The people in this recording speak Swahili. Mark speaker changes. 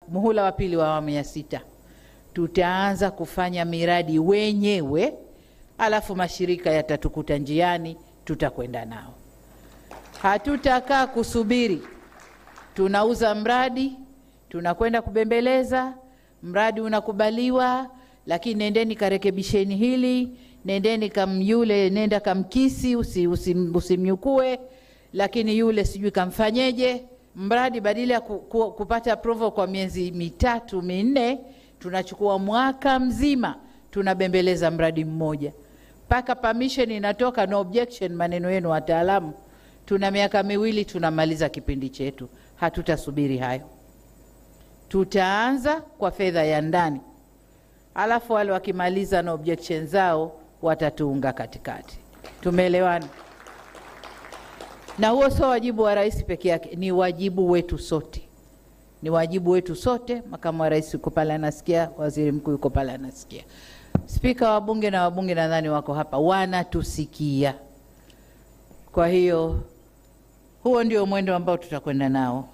Speaker 1: muhula wa pili wa awamu ya 6 tutaanza kufanya miradi wenyewe, alafu mashirika yatatukuta njiani, tutakwenda nao. Hatutakaa kusubiri tunauza mradi, tunakwenda kubembeleza, mradi unakubaliwa, lakini nendeni karekebisheni hili, nendeni yule nenda kamkisi, usimnyukue, lakini yule sijui kamfanyeje. Mradi badala ya kupata approval kwa miezi 3 4, tunachukua mwaka mzima tunabembeleza mradi mmoja. Paka permission inatoka, no objection, maneno yenu wataalamu. Tuna miaka 2 tunamaliza kipindi chetu. Hatutasubiri hayo. Tutaanza kwa fedha ya ndani. Alafu wale wakimaliza na objection zao watatuunga katikati. Tumeelewana? Na huo sio wajibu wa rais peke yake, ni wajibu wetu sote. Ni wajibu wetu sote. Makamu wa rais yuko pale anasikia, waziri mkuu yuko pale anasikia. Spika wa bunge na wabunge nadhani wako hapa wanatusikia. Kwa hiyo huo ndio mwendo ambao tutakwenda nao.